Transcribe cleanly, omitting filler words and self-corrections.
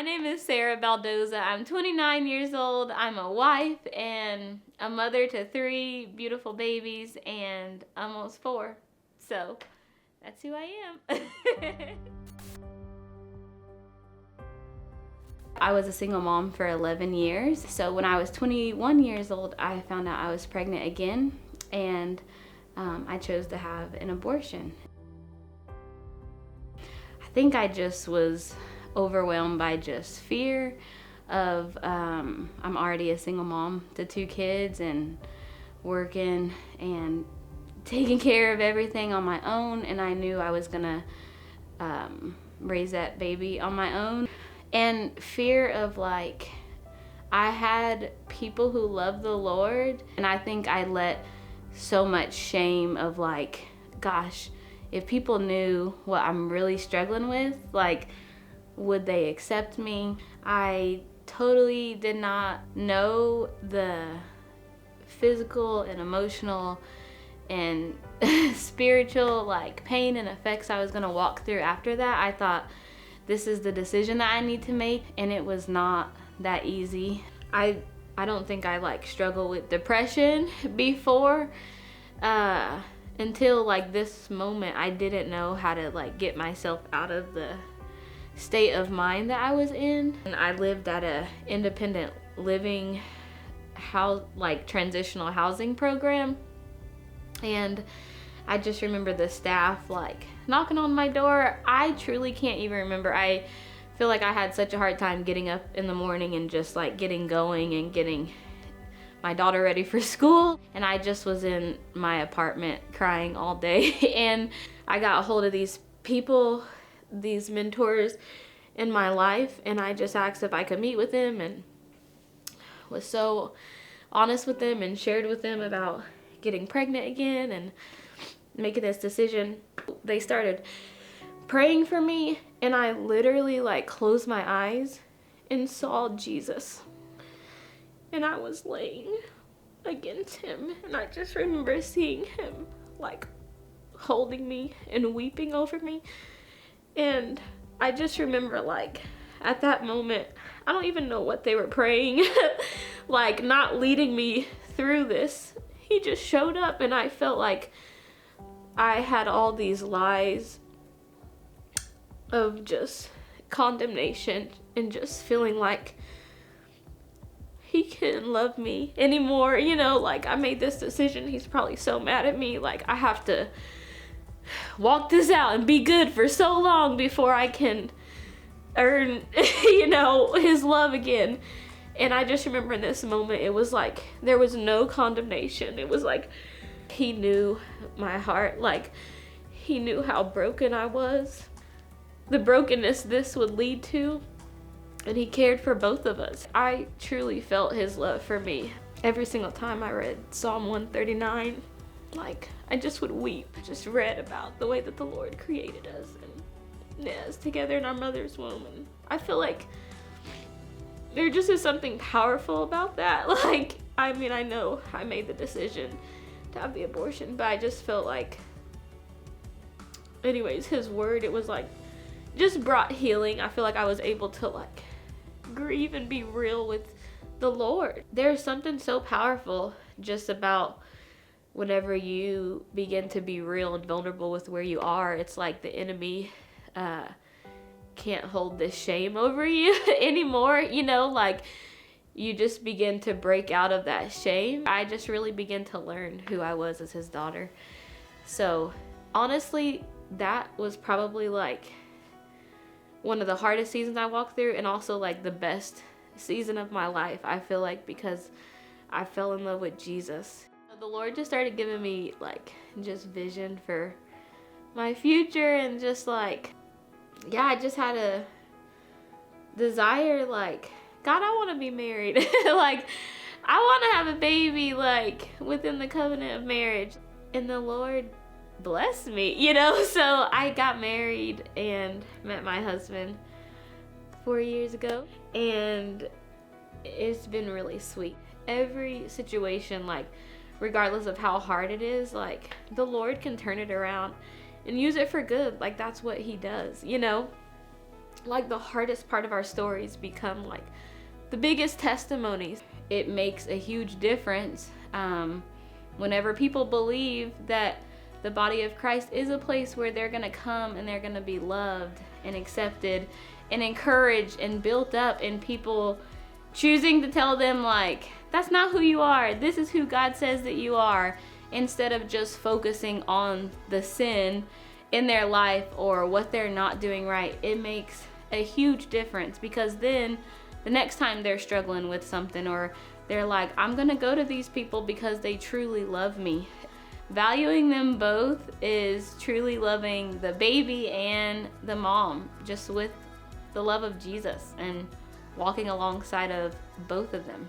My name is Sarah Baldoza. I'm 29 years old. I'm a wife and a mother to 3 beautiful babies and almost 4. So that's who I am. I was a single mom for 11 years. So when I was 21 years old, I found out I was pregnant again, and I chose to have an abortion. I think I just was overwhelmed by just fear of I'm already a single mom to 2 kids and working and taking care of everything on my own, and I knew I was gonna raise that baby on my own. And fear of like, I had people who love the Lord, and I think I let so much shame of like, gosh, if people knew what I'm really struggling with, like, would they accept me? I totally did not know the physical and emotional and spiritual like pain and effects I was gonna walk through after that. I thought, this is the decision that I need to make, and it was not that easy. I don't think I like struggled with depression before until like this moment. I didn't know how to like get myself out of the state of mind that I was in. And I lived at a independent living house, like transitional housing program, and I just remember the staff like knocking on my door. I truly can't even remember. I feel like I had such a hard time getting up in the morning and just like getting going and getting my daughter ready for school. And I just was in my apartment crying all day. And I got a hold of these people, these mentors in my life, and I just asked if I could meet with them, and was so honest with them and shared with them about getting pregnant again and making this decision. They started praying for me, and I literally like closed my eyes and saw Jesus, and I was laying against him, and I just remember seeing him like holding me and weeping over me. And I just remember like at that moment, I don't even know what they were praying, like not leading me through this. He just showed up, and I felt like I had all these lies of just condemnation and just feeling like he couldn't love me anymore. You know, like I made this decision. He's probably so mad at me. Like I have to walk this out and be good for so long before I can earn, you know, his love again. And I just remember in this moment, it was like there was no condemnation. It was like he knew my heart. Like he knew how broken I was, the brokenness this would lead to, and he cared for both of us. I truly felt his love for me. Every single time I read Psalm 139, like I just would weep. I just read about the way that the Lord created us and knit us together in our mother's womb, and I feel like there just is something powerful about that. Like, I mean, I know I made the decision to have the abortion, but I just felt like, anyways, his word, it was like, just brought healing. I feel like I was able to like grieve and be real with the Lord. There's something so powerful just about whenever you begin to be real and vulnerable with where you are. It's like the enemy can't hold this shame over you anymore, you know, like you just begin to break out of that shame. I just really began to learn who I was as his daughter. So honestly, that was probably like one of the hardest seasons I walked through, and also like the best season of my life, I feel like, because I fell in love with Jesus. The Lord just started giving me like just vision for my future, and just like, yeah, I just had a desire, like, God, I want to be married. Like, I want to have a baby, like, within the covenant of marriage. And the Lord blessed me, you know? So I got married and met my husband 4 years ago. And it's been really sweet. Every situation, like, regardless of how hard it is, like, the Lord can turn it around and use it for good. Like, that's what he does, you know? like the hardest part of our stories become like the biggest testimonies. It makes a huge difference whenever people believe that the body of Christ is a place where they're going to come and they're going to be loved and accepted and encouraged and built up, and people choosing to tell them like, that's not who you are, this is who God says that you are, instead of just focusing on the sin in their life or what they're not doing right. It makes a huge difference, because then the next time they're struggling with something, or they're like, I'm gonna go to these people because they truly love me. Valuing them both is truly loving the baby and the mom, just with the love of Jesus, and walking alongside of both of them.